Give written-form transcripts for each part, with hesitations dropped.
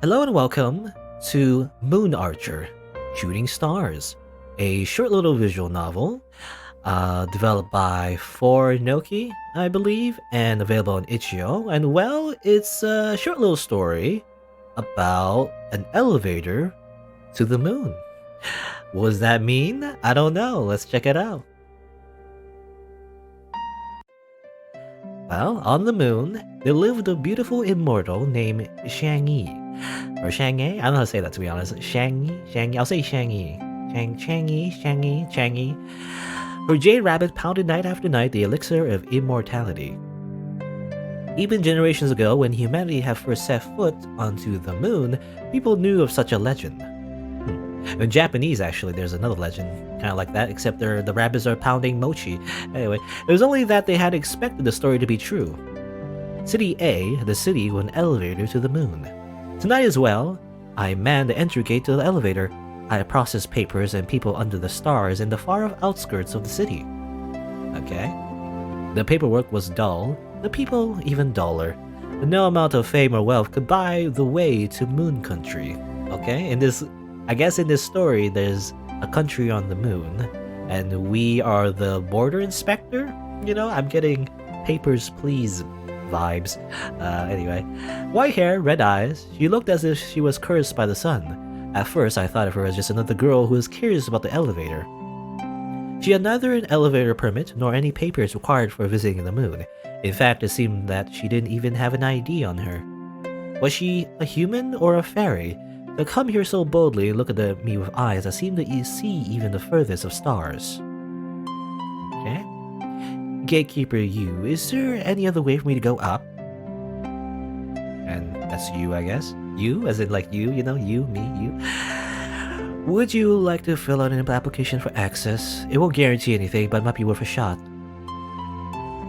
Hello and welcome to Moon Archer, Shooting Stars, a short little visual novel developed by 4Noki, I believe, and available on itch.io. And well, it's a short little story about an elevator to the moon. What does that mean? I don't know. Let's check it out. Well, on the moon, there lived a beautiful immortal named Chang'e. Or Chang'e? I don't know how to say that, to be honest. Chang'e. I'll say Chang'e. Chang'e. Her jade rabbit pounded night after night the elixir of immortality. Even generations ago, when humanity had first set foot onto the moon, people knew of such a legend. In Japanese, actually, there's another legend kind of like that, except the rabbits are pounding mochi. Anyway, it was only that they had expected the story to be true. City A, the city with an elevator to the moon. Tonight as well, I manned the entry gate to the elevator. I processed papers and people under the stars in the far-off outskirts of the city. Okay. The paperwork was dull, the people even duller. No amount of fame or wealth could buy the way to moon country. Okay, I guess in this story, there's a country on the moon, and we are the border inspector? You know, I'm getting papers, please vibes. Anyway, white hair, red eyes, she looked as if she was cursed by the sun. At first, I thought of her as just another girl who was curious about the elevator. She had neither an elevator permit nor any papers required for visiting the moon. In fact, it seemed that she didn't even have an ID on her. Was she a human or a fairy? To come here so boldly, look at me with eyes that seem to see even the furthest of stars. Okay. Gatekeeper you, is there any other way for me to go up? And that's you, I guess. You, as in like you know, you, me, you. Would you like to fill out an application for access? It won't guarantee anything, but it might be worth a shot.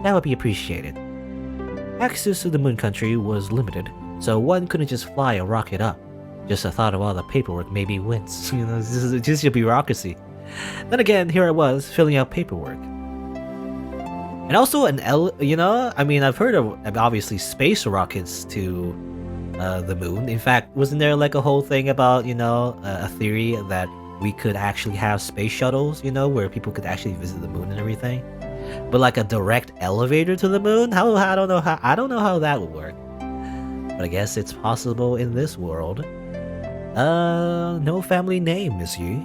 That would be appreciated. Access to the moon country was limited, so one couldn't just fly a rocket up. Just the thought of all the paperwork made me wince. You know, this is just your bureaucracy. Then again, here I was, filling out paperwork. And also I mean, I've heard of obviously space rockets to the moon. In fact, wasn't there like a whole thing about, a theory that we could actually have space shuttles, where people could actually visit the moon and everything? But like a direct elevator to the moon? I don't know how that would work. But I guess it's possible in this world. No family name, Miss Yi.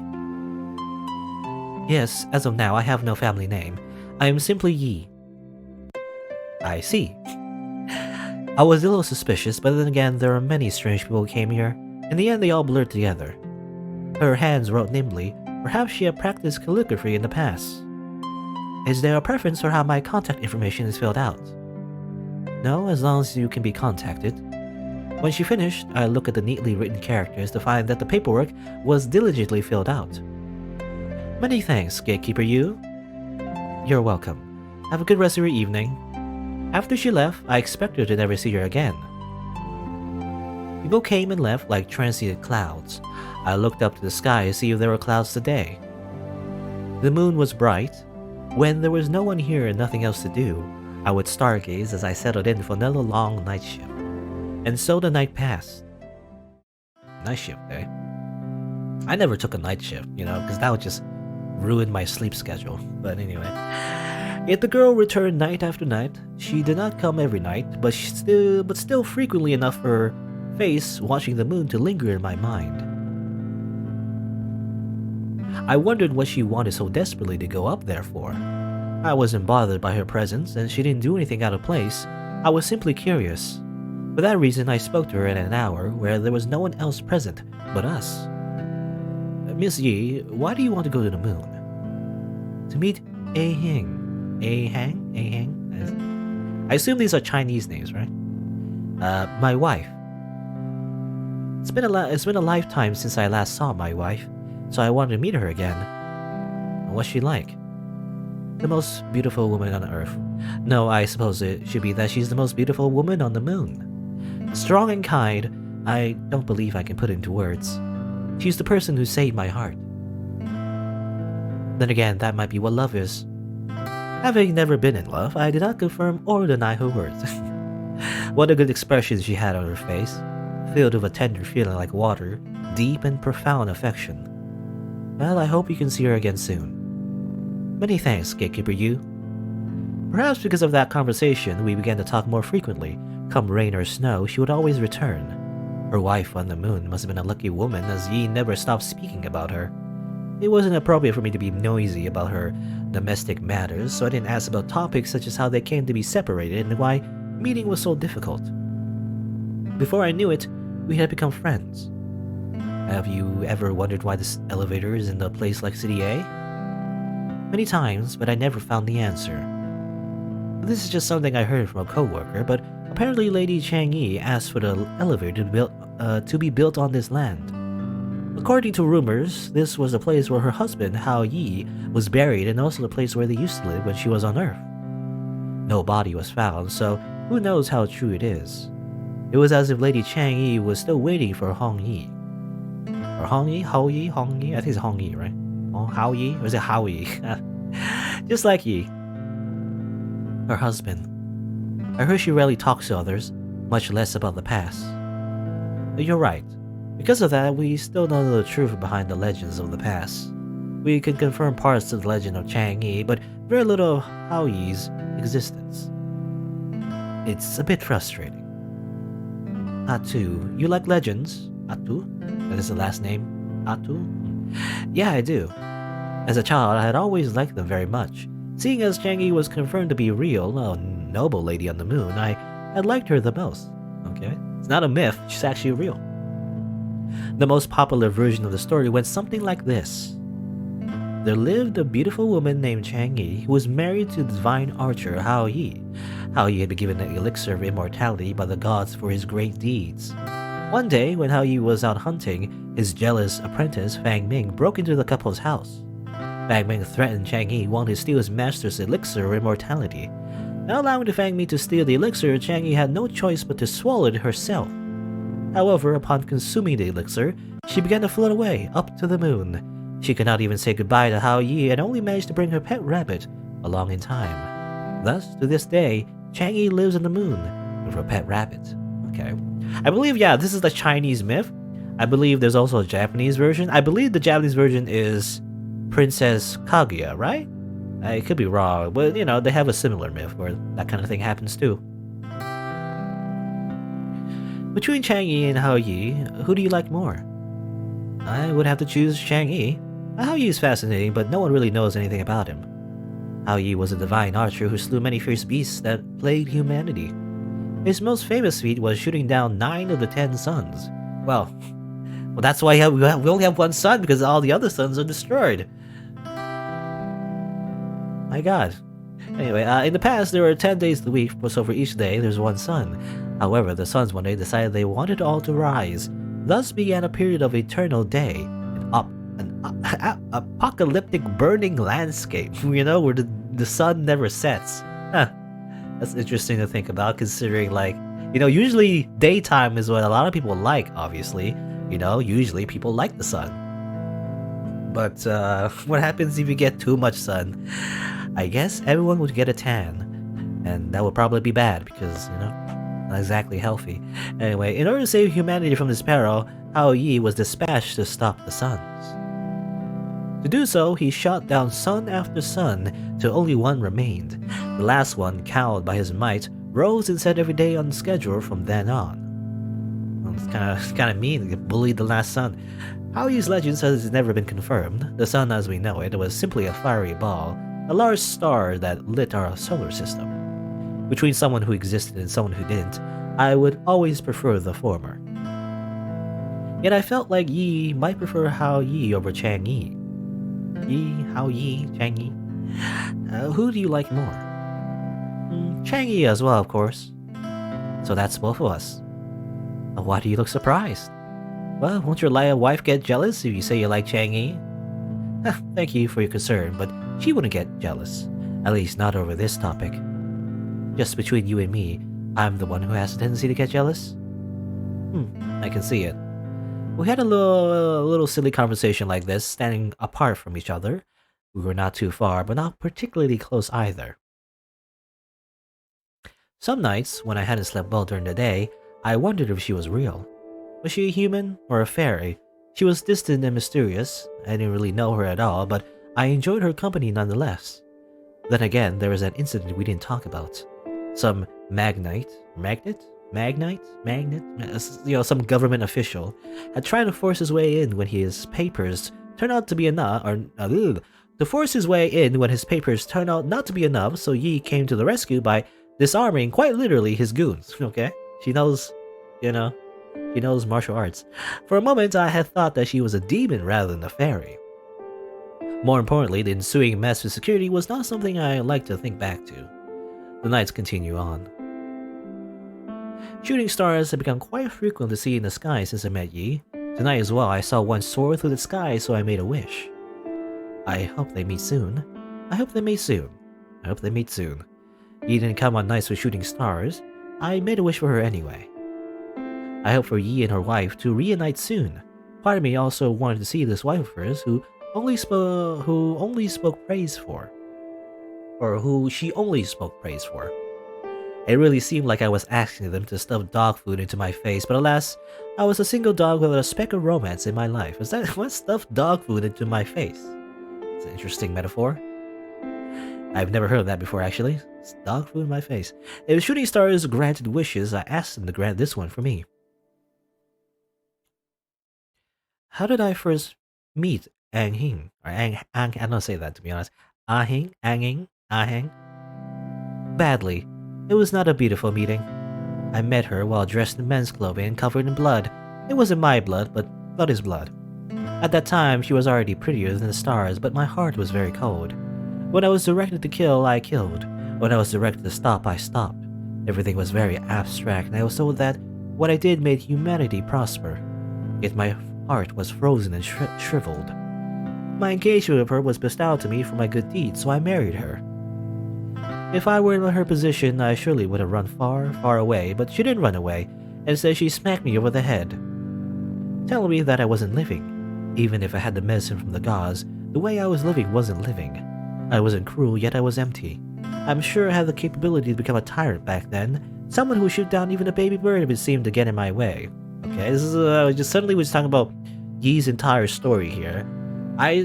Yes, as of now, I have no family name. I am simply Yi. I see. I was a little suspicious, but then again, there are many strange people who came here. In the end, they all blurred together. Her hands wrote nimbly. Perhaps she had practiced calligraphy in the past. Is there a preference for how my contact information is filled out? No, as long as you can be contacted. When she finished, I looked at the neatly written characters to find that the paperwork was diligently filled out. Many thanks, Gatekeeper you. You're welcome. Have a good rest of your evening. After she left, I expected to never see her again. People came and left like transient clouds. I looked up to the sky to see if there were clouds today. The moon was bright. When there was no one here and nothing else to do, I would stargaze as I settled in for another long night shift. And so the night passed. Night shift, eh? I never took a night shift, because that would just ruin my sleep schedule. But anyway. Yet the girl returned night after night. She did not come every night, but still frequently enough for her face watching the moon to linger in my mind. I wondered what she wanted so desperately to go up there for. I wasn't bothered by her presence, and she didn't do anything out of place. I was simply curious. For that reason, I spoke to her in an hour where there was no one else present but us. Miss Yi, why do you want to go to the moon? To meet A-Hing. A-Hang? I assume these are Chinese names, right? My wife. It's been a lifetime since I last saw my wife, so I wanted to meet her again. What's she like? The most beautiful woman on Earth. No, I suppose it should be that she's the most beautiful woman on the moon. Strong and kind, I don't believe I can put it into words. She's the person who saved my heart. Then again, that might be what love is. Having never been in love, I did not confirm or deny her words. What a good expression she had on her face. filled with a tender feeling like water, deep and profound affection. Well, I hope you can see her again soon. Many thanks, Gatekeeper Yu. Perhaps because of that conversation, we began to talk more frequently. Come rain or snow, she would always return. Her wife on the moon must have been a lucky woman, as Yi never stopped speaking about her. It wasn't appropriate for me to be noisy about her domestic matters, so I didn't ask about topics such as how they came to be separated and why meeting was so difficult. Before I knew it, we had become friends. Have you ever wondered why this elevator is in a place like City A? Many times, but I never found the answer. This is just something I heard from a coworker, but apparently Lady Chang'e asked for the elevator to be built on this land. According to rumors, this was the place where her husband, Hao Yi, was buried and also the place where they used to live when she was on Earth. No body was found, so who knows how true it is. It was as if Lady Chang'e was still waiting for Hong Yi. Or Hong Yi? Hao Yi? Hong Yi? I think it's Hong Yi, right? Oh, Hao Yi? Or is it Hao Yi? Just like Yi. Her husband. I heard she rarely talks to others, much less about the past. You're right. Because of that, we still don't know the truth behind the legends of the past. We can confirm parts of the legend of Chang'e, but very little of Hao Yi's existence. It's a bit frustrating. Atu, you like legends? Atu? That is the last name? Atu? Yeah, I do. As a child, I had always liked them very much. Seeing as Chang'e was confirmed to be real, a noble lady on the moon, I had liked her the most. Okay? It's not a myth, she's actually real. The most popular version of the story went something like this. There lived a beautiful woman named Chang'e who was married to the divine archer Hao Yi. Hao Yi had been given the elixir of immortality by the gods for his great deeds. One day, when Hao Yi was out hunting, his jealous apprentice Fang Ming broke into the couple's house. Fang Ming threatened Chang'e, wanting to steal his master's elixir of immortality. Not allowing the Fang Ming to steal the elixir, Chang'e had no choice but to swallow it herself. However, upon consuming the elixir, she began to float away, up to the moon. She could not even say goodbye to Hao Yi and only managed to bring her pet rabbit along in time. Thus, to this day, Chang'e lives on the moon with her pet rabbit. Okay. I believe, yeah, this is the Chinese myth. I believe there's also a Japanese version. I believe the Japanese version is Princess Kaguya, right? I could be wrong, but you know, they have a similar myth where that kind of thing happens too. Between Chang'e and Hao Yi, who do you like more? I would have to choose Chang'e. Hao Yi is fascinating, but no one really knows anything about him. Hao Yi was a divine archer who slew many fierce beasts that plagued humanity. His most famous feat was shooting down 9 of the 10 suns. Well, that's why we only have one sun, because all the other suns are destroyed. My god. Anyway, in the past, there were 10 days of the week, so for each day, there's one sun. However, the suns one day decided they wanted all to rise. Thus began a period of eternal day, an apocalyptic burning landscape, you know, where the sun never sets. Huh. That's interesting to think about, considering, like, you know, usually daytime is what a lot of people like, obviously. You know, usually people like the sun. But what happens if you get too much sun? I guess everyone would get a tan. And that would probably be bad, because, you know, not exactly healthy. Anyway, in order to save humanity from this peril, Hao Yi was dispatched to stop the suns. To do so, he shot down sun after sun till only one remained. The last one, cowed by his might, rose and set every day on schedule from then on. Well, it's kind of mean to bully the last sun. Hao Yi's legend says it's never been confirmed. The sun as we know it was simply a fiery ball, a large star that lit our solar system. Between someone who existed and someone who didn't, I would always prefer the former. Yet I felt like Yi might prefer Hao Yi over Chang'e. Yi, Hao Yi, Chang'e. Who do you like more? Chang'e as well, of course. So that's both of us. Why do you look surprised? Well, won't your Leia wife get jealous if you say you like Chang'e? Thank you for your concern, but she wouldn't get jealous. At least not over this topic. Just between you and me, I'm the one who has a tendency to get jealous? I can see it. We had a little silly conversation like this, standing apart from each other. We were not too far, but not particularly close either. Some nights, when I hadn't slept well during the day, I wondered if she was real. Was she a human or a fairy? She was distant and mysterious. I didn't really know her at all, but I enjoyed her company nonetheless. Then again, there was an incident we didn't talk about. Some some government official had tried to force his way in when his papers turned out to be enough, to force his way in when his papers turned out not to be enough, so Yi came to the rescue by disarming, quite literally, his goons, okay? She knows martial arts. For a moment, I had thought that she was a demon rather than a fairy. More importantly, the ensuing mess with security was not something I like to think back to. The nights continue on. Shooting stars have become quite frequent to see in the sky since I met Yi. Tonight as well, I saw one soar through the sky, so I made a wish. I hope they meet soon. I hope they meet soon. I hope they meet soon. Yi didn't come on nights with shooting stars. I made a wish for her anyway. I hope for Yi and her wife to reunite soon. Part of me also wanted to see this wife of hers who only spoke praise for. Or who she only spoke praise for. It really seemed like I was asking them to stuff dog food into my face, but alas, I was a single dog without a speck of romance in my life. Is that what stuffed dog food into my face? It's an interesting metaphor. I've never heard of that before, actually. It's dog food in my face. If shooting stars granted wishes, I asked them to grant this one for me. How did I first meet Ang-hing? Or I don't say that, to be honest. Ahing? Aheng? Badly. It was not a beautiful meeting. I met her while dressed in men's clothing and covered in blood. It wasn't my blood, but blood is blood. At that time, she was already prettier than the stars, but my heart was very cold. When I was directed to kill, I killed. When I was directed to stop, I stopped. Everything was very abstract, and I was told that what I did made humanity prosper. Yet my heart was frozen and shriveled. My engagement with her was bestowed to me for my good deeds, so I married her. If I were in her position, I surely would have run far, far away, but she didn't run away. Instead, she smacked me over the head, telling me that I wasn't living. Even if I had the medicine from the gods, the way I was living wasn't living. I wasn't cruel, yet I was empty. I'm sure I had the capability to become a tyrant back then, someone who would shoot down even a baby bird if it seemed to get in my way. Okay, this is just suddenly we're talking about Yi's entire story here. I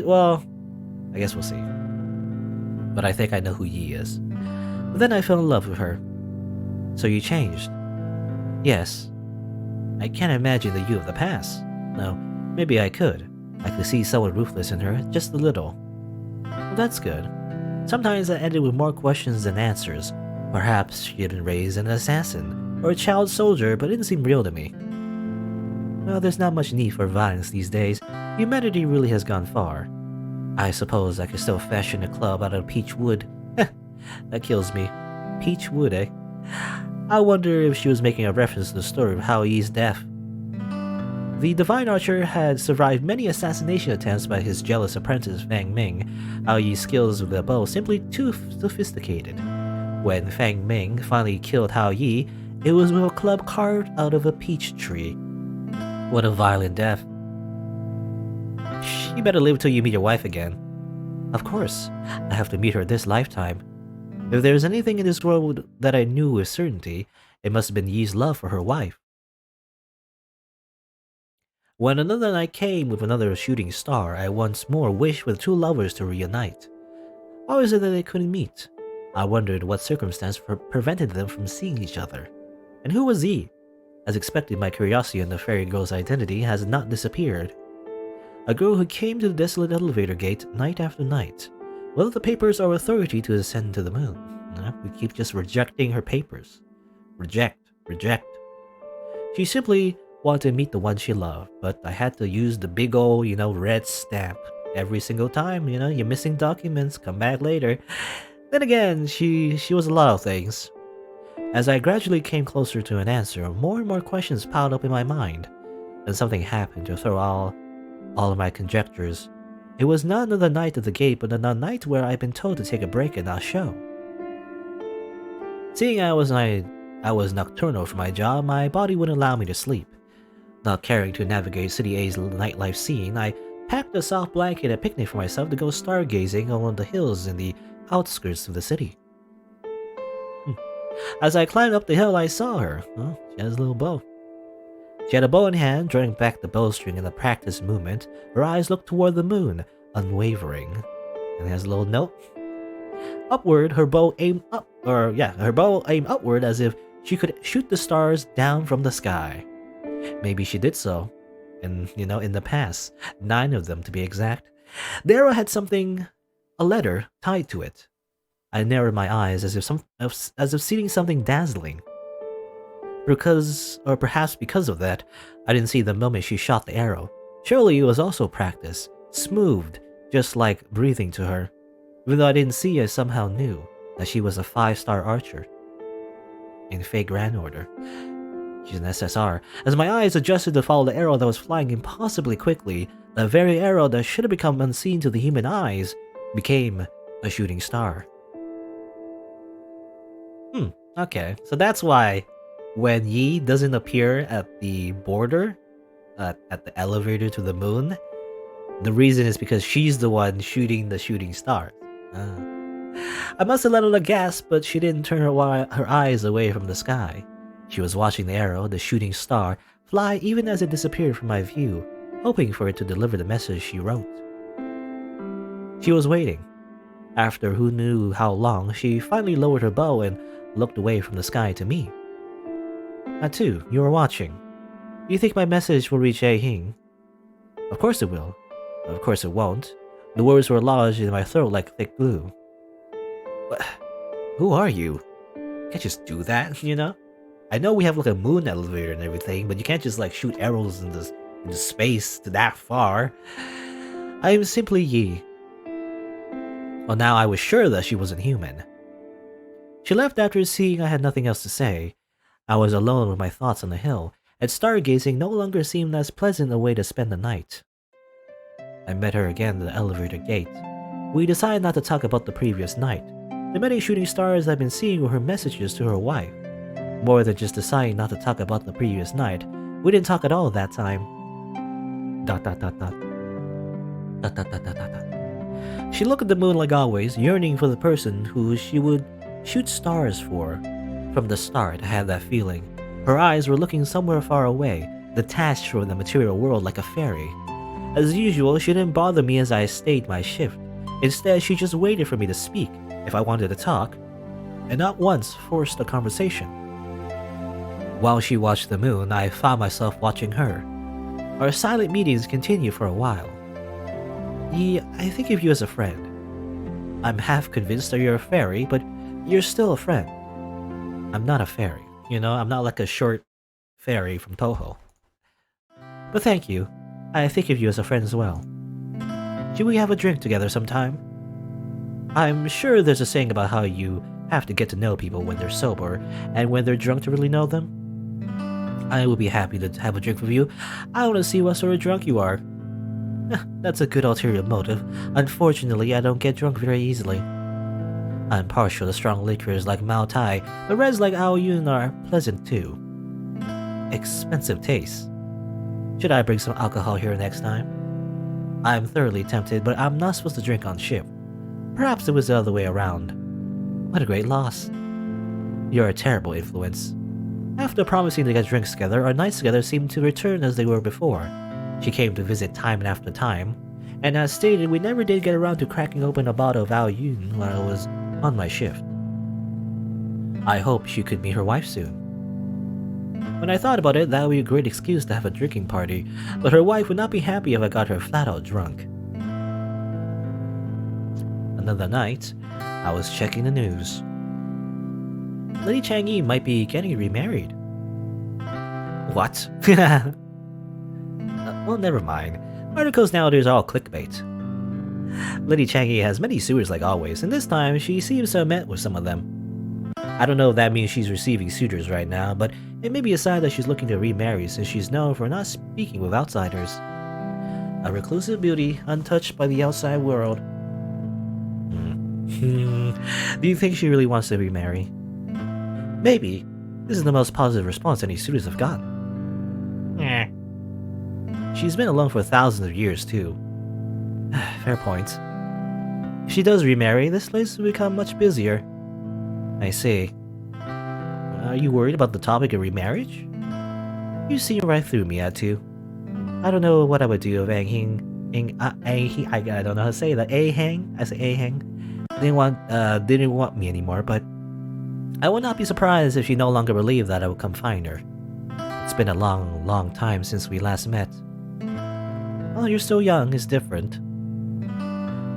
guess we'll see. But I think I know who Yi is. But then I fell in love with her. So you changed? Yes. I can't imagine the you of the past. No, maybe I could. I could see someone ruthless in her, just a little. Well, that's good. Sometimes I ended with more questions than answers. Perhaps she had been raised an assassin, or a child soldier, but it didn't seem real to me. Well, there's not much need for violence these days. Humanity really has gone far. I suppose I could still fashion a club out of peach wood. That kills me. Peach wood, eh? I wonder if she was making a reference to the story of Hao Yi's death. The divine archer had survived many assassination attempts by his jealous apprentice Fang Ming. Hao Yi's skills with the bow simply too sophisticated. When Fang Ming finally killed Hao Yi, it was with a club carved out of a peach tree. What a violent death. You better live till you meet your wife again. Of course, I have to meet her this lifetime. If there is anything in this world that I knew with certainty, it must have been Yi's love for her wife. When another night came with another shooting star, I once more wished for the two lovers to reunite. Why was it that they couldn't meet? I wondered what circumstance prevented them from seeing each other. And who was Yi? As expected, my curiosity on the fairy girl's identity has not disappeared. A girl who came to the desolate elevator gate night after night, without the papers or authority to ascend to the moon. We keep just rejecting her papers. Reject. She simply wanted to meet the one she loved, but I had to use the big old, red stamp every single time. You're missing documents, come back later. Then again, she was a lot of things. As I gradually came closer to an answer, more and more questions piled up in my mind. Then something happened to throw all of my conjectures. It was not another night at the gate, but another night where I'd been told to take a break and not show. Seeing I was nocturnal for my job, my body wouldn't allow me to sleep. Not caring to navigate City A's nightlife scene, I packed a soft blanket and a picnic for myself to go stargazing along the hills in the outskirts of the city. As I climbed up the hill, I saw her. She has a little bow. She had a bow in hand, drawing back the bowstring in a practiced movement. Her eyes looked toward the moon, unwavering. And has a little note. Upward, her bow aimed upward as if she could shoot the stars down from the sky. Maybe she did so. And, in the past. 9 of them to be exact. The arrow had a letter tied to it. I narrowed my eyes as if seeing something dazzling. Perhaps because of that, I didn't see the moment she shot the arrow. Surely it was also practice, smoothed, just like breathing to her. Even though I didn't see, I somehow knew that she was a 5-star archer. In fake grand order. She's an SSR. As my eyes adjusted to follow the arrow that was flying impossibly quickly, the very arrow that should have become unseen to the human eyes became a shooting star. Okay, so that's why when Yi doesn't appear at the border, at the elevator to the moon, the reason is because she's the one shooting the shooting stars. I must have let out a gasp, but she didn't turn her eyes away from the sky. She was watching the arrow, the shooting star, fly even as it disappeared from my view, hoping for it to deliver the message she wrote. She was waiting. After who knew how long, she finally lowered her bow and looked away from the sky to me. Too, you were watching. Do you think my message will reach Hing? Of course it will. Of course it won't. The words were lodged in my throat like thick glue. What? Who are you? You can't just do that, I know we have like a moon elevator and everything, but you can't just like shoot arrows into space to that far. I am simply Yi. Well, now I was sure that she wasn't human. She left after seeing I had nothing else to say. I was alone with my thoughts on the hill, and stargazing no longer seemed as pleasant a way to spend the night. I met her again at the elevator gate. We decided not to talk about the previous night. The many shooting stars I'd been seeing were her messages to her wife. More than just deciding not to talk about the previous night, we didn't talk at all that time. ... She looked at the moon like always, yearning for the person who she would shoot stars for. From the start, I had that feeling. Her eyes were looking somewhere far away, detached from the material world like a fairy. As usual, she didn't bother me as I stayed my shift. Instead, she just waited for me to speak if I wanted to talk, and not once forced a conversation. While she watched the moon, I found myself watching her. Our silent meetings continued for a while. Yi, I think of you as a friend. I'm half convinced that you're a fairy, but you're still a friend. I'm not a fairy, I'm not like a short fairy from Toho. But thank you. I think of you as a friend as well. Should we have a drink together sometime? I'm sure there's a saying about how you have to get to know people when they're sober, and when they're drunk to really know them. I would be happy to have a drink with you. I want to see what sort of drunk you are. That's a good ulterior motive. Unfortunately, I don't get drunk very easily. I'm partial to strong liquors like Mao Tai, but reds like Ao Yun are pleasant too. Expensive taste. Should I bring some alcohol here next time? I'm thoroughly tempted, but I'm not supposed to drink on ship. Perhaps it was the other way around. What a great loss. You're a terrible influence. After promising to get drinks together, our nights together seemed to return as they were before. She came to visit time after time, and as stated, we never did get around to cracking open a bottle of Ao Yun while I was on my shift. I hope she could meet her wife soon. When I thought about it, that would be a great excuse to have a drinking party, but her wife would not be happy if I got her flat out drunk. Another night, I was checking the news. Lady Chang'e might be getting remarried. What? Well, never mind. Articles nowadays are all clickbait. Lady Chang'e has many suitors like always, and this time she seems to have met with some of them. I don't know if that means she's receiving suitors right now, but it may be a sign that she's looking to remarry since she's known for not speaking with outsiders. A reclusive beauty, untouched by the outside world. Do you think she really wants to remarry? Maybe. This is the most positive response any suitors have gotten. She's been alone for thousands of years, too. Fair point. If she does remarry, this place will become much busier. I see. Are you worried about the topic of remarriage? You see right through me, Atu. I don't know what I would do if I don't know how to say that. I say Ahang didn't want me anymore, but I would not be surprised if she no longer believed that I would come find her. It's been a long, long time since we last met. Oh, you're still young, it's different.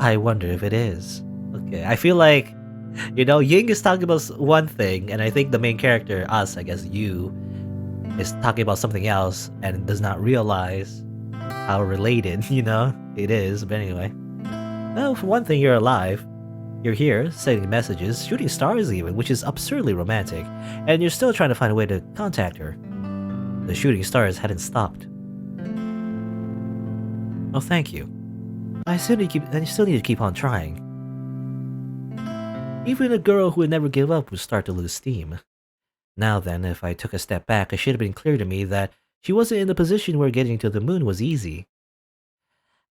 I wonder if it is. Okay, I feel like, Ying is talking about one thing, and I think the main character, us, I guess you, is talking about something else and does not realize how related, it is. But anyway. Well, for one thing, you're alive. You're here, sending messages, shooting stars even, which is absurdly romantic, and you're still trying to find a way to contact her. The shooting stars hadn't stopped. Oh, thank you. I still need to keep on trying. Even a girl who would never give up would start to lose steam. Now then, if I took a step back, it should have been clear to me that she wasn't in the position where getting to the moon was easy.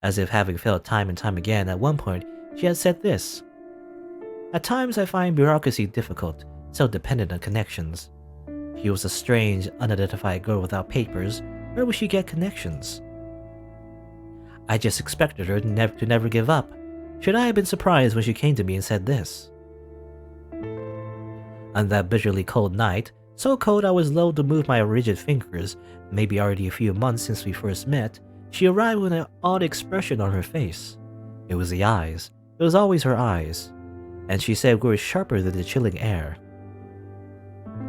As if having failed time and time again, at one point, she had said this. At times I find bureaucracy difficult, so dependent on connections. She was a strange, unidentified girl without papers. Where would she get connections? I just expected her to never give up. Should I have been surprised when she came to me and said this? On that bitterly cold night, so cold I was loath to move my rigid fingers, maybe already a few months since we first met, she arrived with an odd expression on her face. It was the eyes. It was always her eyes. And she said we were sharper than the chilling air.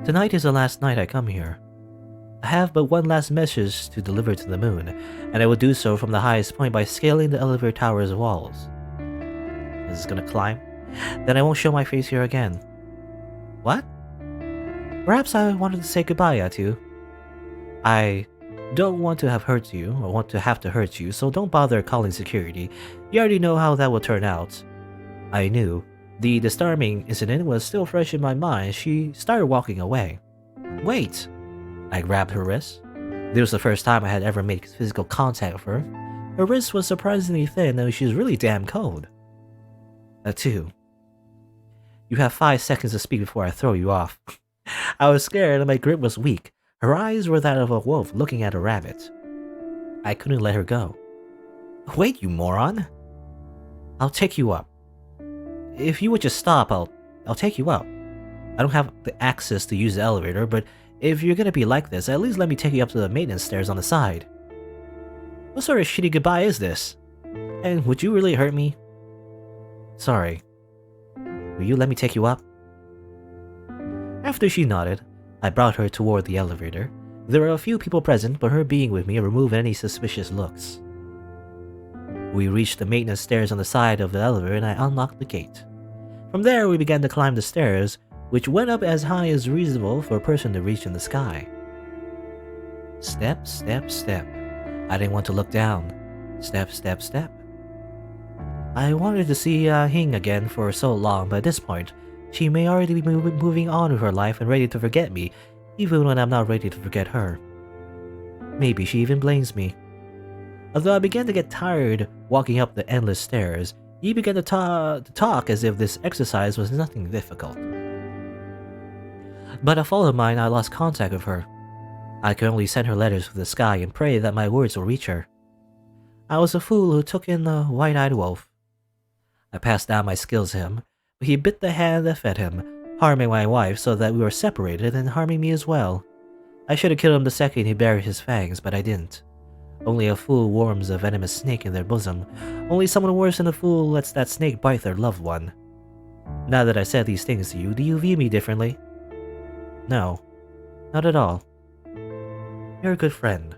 Tonight is the last night I come here. I have but one last message to deliver to the moon, and I will do so from the highest point by scaling the elevator tower's walls. Is this gonna climb? Then I won't show my face here again. What? Perhaps I wanted to say goodbye, Atu. I don't want to have hurt you, or want to have to hurt you, so don't bother calling security. You already know how that will turn out. I knew. The disturbing incident was still fresh in my mind. She started walking away. Wait! I grabbed her wrist. This was the first time I had ever made physical contact with her. Her wrist was surprisingly thin, and she was really damn cold. Atu. You have 5 seconds to speak before I throw you off. I was scared and my grip was weak. Her eyes were that of a wolf looking at a rabbit. I couldn't let her go. Wait, you moron! I'll take you up. If you would just stop, I'll take you up. I don't have the access to use the elevator, but if you're gonna be like this, at least let me take you up to the maintenance stairs on the side. What sort of shitty goodbye is this? And would you really hurt me? Sorry. Will you let me take you up? After she nodded, I brought her toward the elevator. There were a few people present, but her being with me removed any suspicious looks. We reached the maintenance stairs on the side of the elevator and I unlocked the gate. From there, we began to climb the stairs, which went up as high as reasonable for a person to reach in the sky. Step, step, step. I didn't want to look down. Step, step, step. I wanted to see Hing again for so long, but at this point, she may already be moving on with her life and ready to forget me, even when I'm not ready to forget her. Maybe she even blames me. Although I began to get tired walking up the endless stairs, he began to talk as if this exercise was nothing difficult. But a fault of mine, I lost contact with her. I could only send her letters to the sky and pray that my words will reach her. I was a fool who took in the white-eyed wolf. I passed down my skills to him, but he bit the hand that fed him, harming my wife so that we were separated and harming me as well. I should have killed him the second he buried his fangs, but I didn't. Only a fool warms a venomous snake in their bosom. Only someone worse than a fool lets that snake bite their loved one. Now that I said these things to you, do you view me differently? No, not at all. You're a good friend.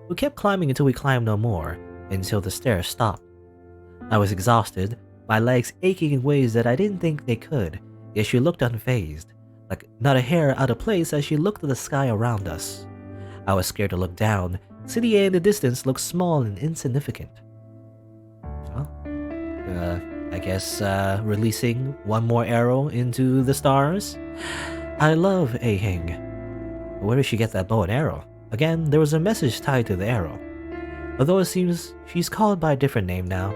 We kept climbing until we climbed no more, until the stairs stopped. I was exhausted, my legs aching in ways that I didn't think they could, yet she looked unfazed, like not a hair out of place as she looked at the sky around us. I was scared to look down. City in the distance looked small and insignificant. Well, I guess releasing one more arrow into the stars? I love Ahing. Where did she get that bow and arrow? Again, there was a message tied to the arrow. Although it seems she's called by a different name now.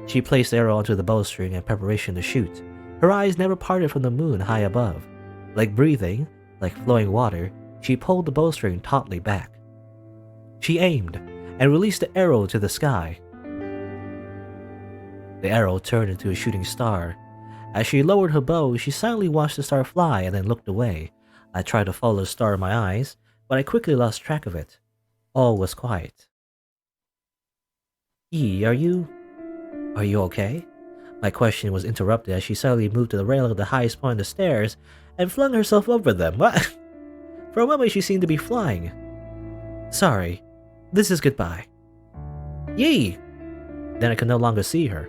She placed the arrow onto the bowstring in preparation to shoot. Her eyes never parted from the moon high above. Like breathing, like flowing water, She pulled the bowstring tautly back. She aimed and released the arrow to the sky. The arrow turned into a shooting star. As she lowered her bow, she silently watched the star fly and then looked away. I tried to follow the star in my eyes, but I quickly lost track of it. All was quiet. Yi, are you okay? My question was interrupted as she suddenly moved to the railing of the highest point of the stairs and flung herself over them. What? For a moment she seemed to be flying. Sorry, this is goodbye. Yi! Then I could no longer see her.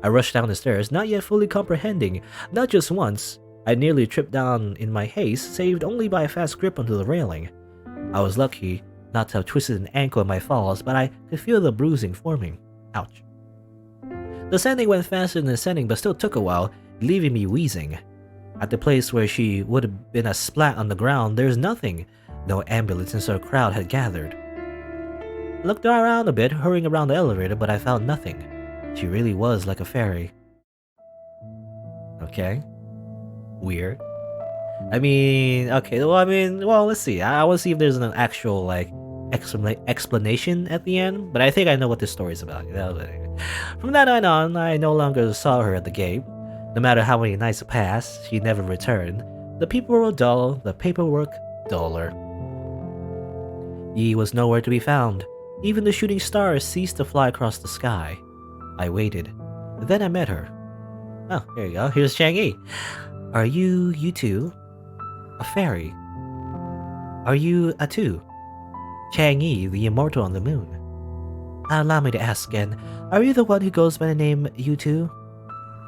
I rushed down the stairs, not yet fully comprehending. Not just once, I nearly tripped down in my haste, saved only by a fast grip onto the railing. I was lucky not to have twisted an ankle in my falls, but I could feel the bruising forming. Ouch. The ascending went faster than ascending, but still took a while, leaving me wheezing. At the place where she would have been a splat on the ground, there's nothing. No ambulance or crowd had gathered. I looked around a bit, hurrying around the elevator, but I found nothing. She really was like a fairy. Okay. Weird. Let's see. I want to see if there's an actual, explanation at the end, but I think I know what this story is about. From that night on, I no longer saw her at the gate. No matter how many nights passed, she never returned. The people were dull, the paperwork duller. Yi was nowhere to be found. Even the shooting stars ceased to fly across the sky. I waited. Then I met her. Oh, here you go. Here's Chang'e. Are you too? A fairy? Are you a two? Chang'e, the immortal on the moon. Allow me to ask again, are you the one who goes by the name U2?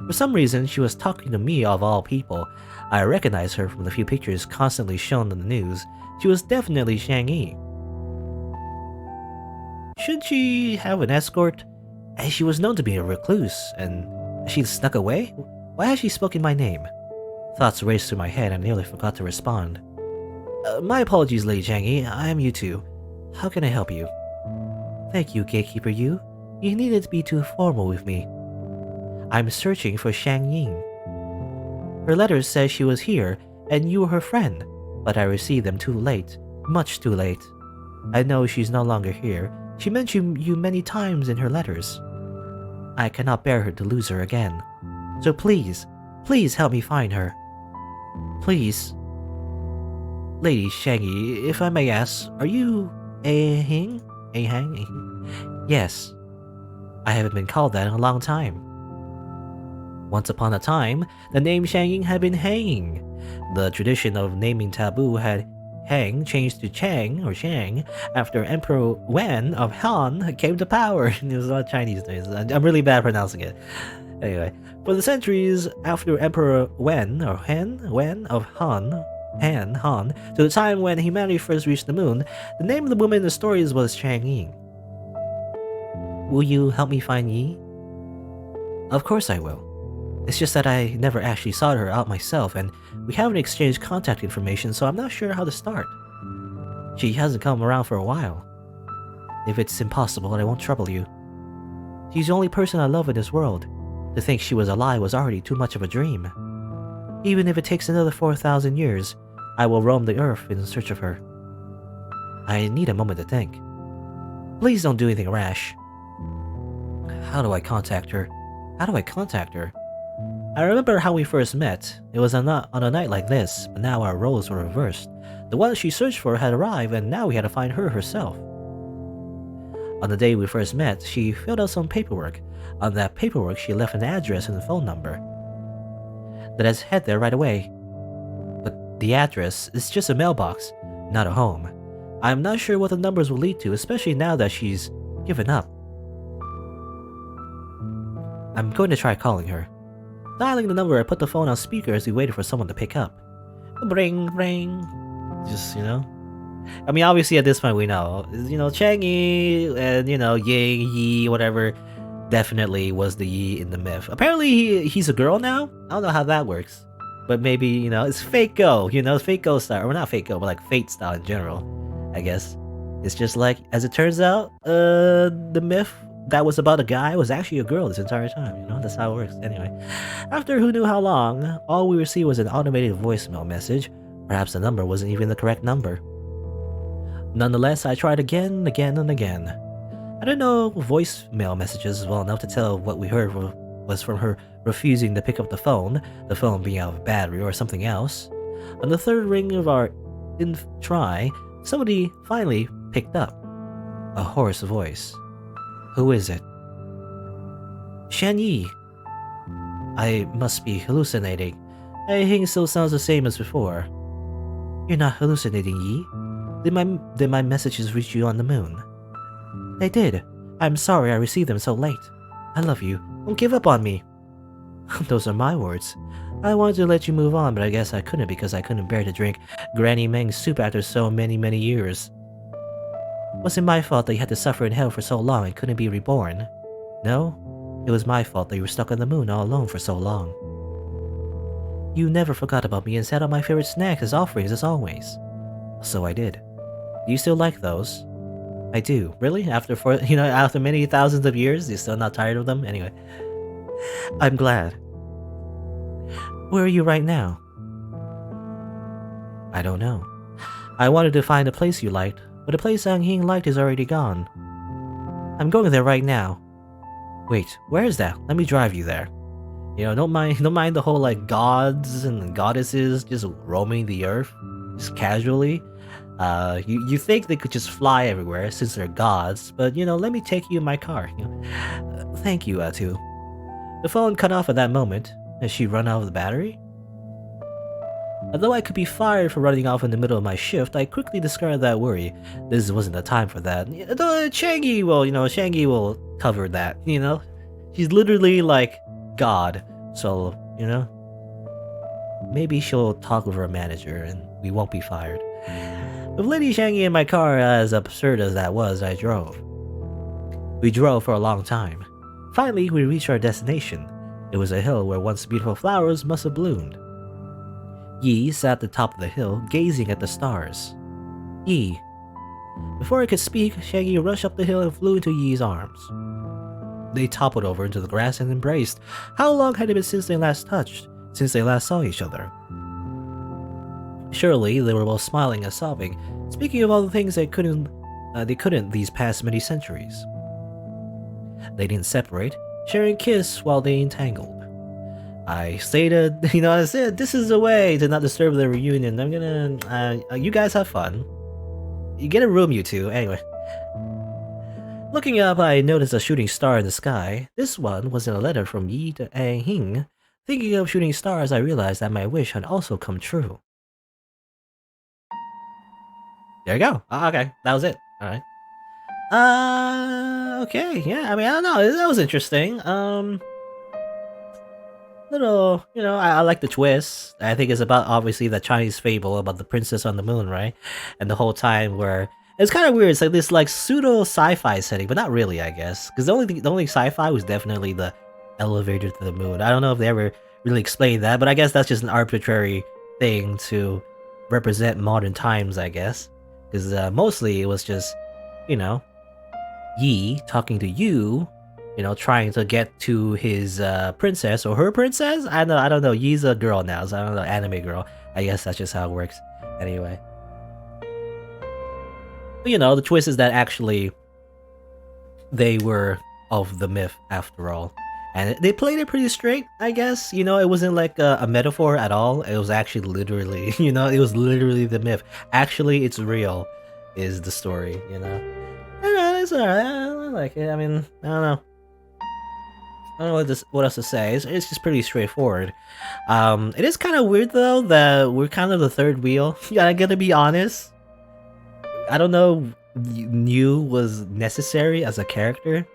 For some reason, she was talking to me of all people. I recognized her from the few pictures constantly shown in the news. She was definitely Chang'e. Should she have an escort? As she was known to be a recluse, and she snuck away? Why has she spoken my name? Thoughts raced through my head and I nearly forgot to respond. My apologies, Lady Chang'e. I am U2. How can I help you? Thank you, Gatekeeper Yu. You needn't be too formal with me. I'm searching for Shang Ying. Her letters says she was here, and you were her friend, but I received them too late, much too late. I know she's no longer here. She mentioned you many times in her letters. I cannot bear her to lose her again. So please help me find her. Please. Lady Chang'e, if I may ask, are you Hing? Yes. I haven't been called that in a long time. Once upon a time, the name Shang Ying had been hanging. The tradition of naming taboo had Hang changed to Chang or Shang after Emperor Wen of Han came to power. It was a lot of Chinese names. I'm really bad pronouncing it. Anyway, for the centuries after Emperor Wen or Wen of Han, to the time when humanity first reached the moon, the name of the woman in the stories was Chang Ying. Will you help me find Yi? Of course I will. It's just that I never actually sought her out myself, and we haven't exchanged contact information, so I'm not sure how to start. She hasn't come around for a while. If it's impossible, I won't trouble you. She's the only person I love in this world. To think she was alive was already too much of a dream. Even if it takes another 4,000 years, I will roam the earth in search of her. I need a moment to think. Please don't do anything rash. How do I contact her? I remember how we first met. It was on a night like this, but now our roles were reversed. The one she searched for had arrived, and now we had to find her herself. On the day we first met, she filled out some paperwork. On that paperwork, she left an address and a phone number. Let's head there right away. But the address is just a mailbox, not a home. I'm not sure what the numbers will lead to, especially now that she's given up. I'm going to try calling her. Dialing the number, I put the phone on speaker as we waited for someone to pick up. Ring, ring. Just, obviously at this point we know. Chang'e and, Ying, Yi, whatever, definitely was the Yi in the myth. Apparently he's a girl now? I don't know how that works. But maybe, it's fake Go, fake Go style. Or not fake Go, but like Fate style in general, I guess. It's just like, as it turns out, the myth that was about a guy was actually a girl this entire time, that's how it works. Anyway, after who knew how long, all we received was an automated voicemail message. Perhaps the number wasn't even the correct number. Nonetheless, I tried again, again, and again. I don't know voicemail messages well enough to tell what we heard was from her refusing to pick up the phone being out of battery, or something else. On the third ring of our try, somebody finally picked up. A hoarse voice. Who is it? Chang'e. I must be hallucinating. Everything still sounds the same as before. You're not hallucinating, Yi. Did my messages reach you on the moon? They did. I'm sorry I received them so late. I love you. Don't give up on me. Those are my words. I wanted to let you move on, but I guess I couldn't because I couldn't bear to drink Granny Meng's soup after so many years. Was it my fault that you had to suffer in hell for so long and couldn't be reborn? No, it was my fault that you were stuck on the moon all alone for so long. You never forgot about me and set out my favorite snacks as offerings as always. So I did. Do you still like those? I do. Really? After many thousands of years, you're still not tired of them? Anyway. I'm glad. Where are you right now? I don't know. I wanted to find a place you liked, but the place Chang'e liked is already gone. I'm going there right now. Wait, where is that? Let me drive you there. Don't mind the whole gods and goddesses just roaming the earth, just casually. You think they could just fly everywhere since they're gods, but let me take you in my car. Thank you, Atu. The phone cut off at that moment. Has she run out of the battery? Although I could be fired for running off in the middle of my shift, I quickly discarded that worry. This wasn't the time for that. Chang'e will cover that, She's literally like God, so, maybe she'll talk with her manager and we won't be fired. With Lady Chang'e in my car, as absurd as that was, I drove. We drove for a long time. Finally, we reached our destination. It was a hill where once beautiful flowers must have bloomed. Yi sat at the top of the hill, gazing at the stars. Yi. Before I could speak, Chang'e rushed up the hill and flew into Yi's arms. They toppled over into the grass and embraced. How long had it been since they last touched? Since they last saw each other? Surely they were both smiling and sobbing, speaking of all the things they couldn't these past many centuries. They didn't separate, sharing a kiss while they entangled. I stated, I said, this is a way to not disturb the reunion. I'm gonna, you guys have fun. You get a room, you two. Anyway. Looking up, I noticed a shooting star in the sky. This one was in a letter from Yi to Hing. Thinking of shooting stars, I realized that my wish had also come true. There you go. Oh, okay, that was it. Alright. Okay, yeah, I don't know, that was interesting. I like the twist. I think it's about, obviously, the Chinese fable about the princess on the moon, right? And the whole time where... It's kind of weird, it's like this, pseudo sci-fi setting, but not really, I guess. Because the only sci-fi was definitely the elevator to the moon. I don't know if they ever really explained that, but I guess that's just an arbitrary thing to represent modern times, I guess. Because mostly it was just, Yi talking to you, trying to get to his princess or her princess. I don't know. Yi's a girl now, so I don't know, anime girl. I guess that's just how it works. Anyway, but, the twist is that actually they were of the myth after all, and they played it pretty straight. I guess it wasn't like a metaphor at all. It was actually literally, it was literally the myth. Actually, it's real, is the story. It's alright. I like it. I don't know. I don't know what else to say. It's just pretty straightforward. It is kind of weird though that we're kind of the third wheel. Yeah, I gotta be honest. I don't know. Yu was necessary as a character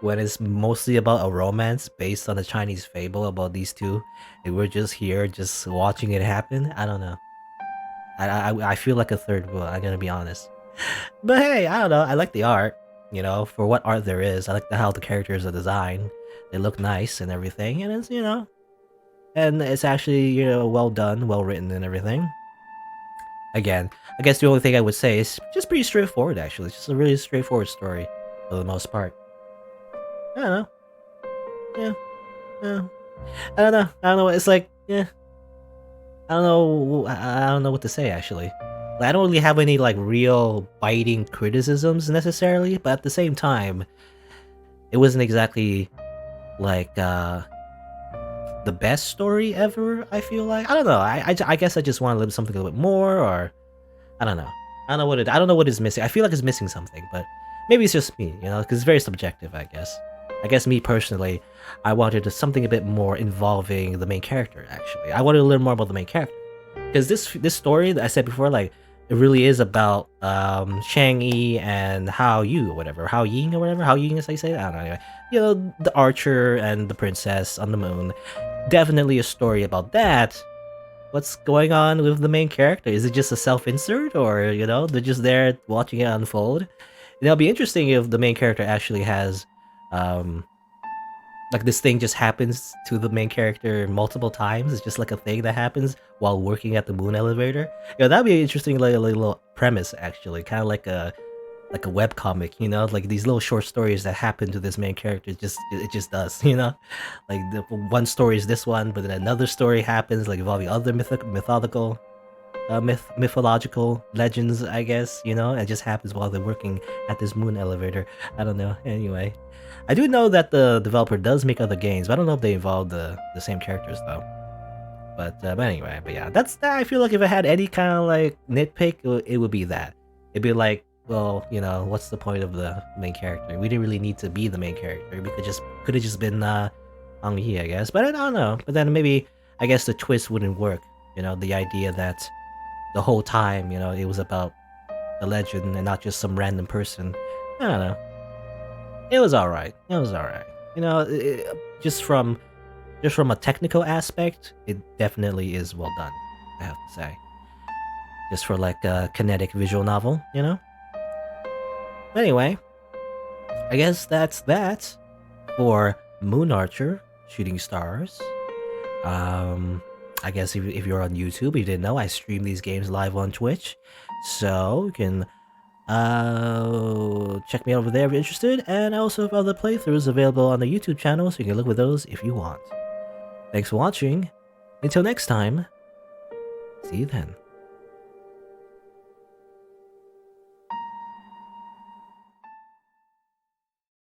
when it's mostly about a romance based on a Chinese fable about these two, and we're just here, just watching it happen. I don't know. I feel like a third wheel. I gotta be honest. But hey, I don't know. I like the art. For what art there is. I like how the characters are designed. They look nice and everything, and it's and it's actually well done, well written, and everything. Again, I guess the only thing I would say is just pretty straightforward. Actually, it's just a really straightforward story for the most part. I don't know. Yeah. I don't know. It's like, yeah. I don't know what to say actually. Like, I don't really have any like real biting criticisms necessarily, but at the same time, it wasn't exactly like the best story ever. I feel like I don't know. I guess I just want to live something a little bit more, or I don't know. I don't know what is missing. I feel like it's missing something, but maybe it's just me, you know, because it's very subjective. I guess. I guess me personally, I wanted something a bit more involving the main character. Actually, I wanted to learn more about the main character because this story that I said before, like it really is about Chang'e and Hao Ying or whatever, Hao Ying is how you say it. I don't know. Anyway, you know, the archer and the princess on the moon. Definitely a story about that. What's going on with the main character? Is it just a self-insert, or you know, they're just there watching it unfold? It'll be interesting if the main character actually has um like this thing just happens to the main character multiple times. It's just like a thing that happens while working at the moon elevator. Yeah, that'd be an interesting like a little premise actually, kind of like a web comic, you know, like these little short stories that happen to this main character. It just does, you know, like the one story is this one, but then another story happens like involving other mythological legends, I guess, you know. It just happens while they're working at this moon elevator. I don't know. Anyway, I do know that the developer does make other games, but I don't know if they involve the same characters though. But anyway, but yeah, that's that. I feel like if I had any kind of like nitpick, it would be that. It'd be like, well, you know, what's the point of the main character? We didn't really need to be the main character. We could have just been Ang Hee, I guess. But I don't know. But then maybe I guess the twist wouldn't work. You know, the idea that the whole time, you know, it was about the legend and not just some random person. I don't know. It was all right. It was all right. You know, just from a technical aspect, it definitely is well done. I have to say, just for like a kinetic visual novel, you know. But anyway, I guess that's that for Moon Archer Shooting Stars. I guess if you're on YouTube, you didn't know I stream these games live on Twitch, so you can check me out over there if you're interested, and I also have other playthroughs available on the YouTube channel, so you can look with those if you want. Thanks for watching. Until next time, see you then.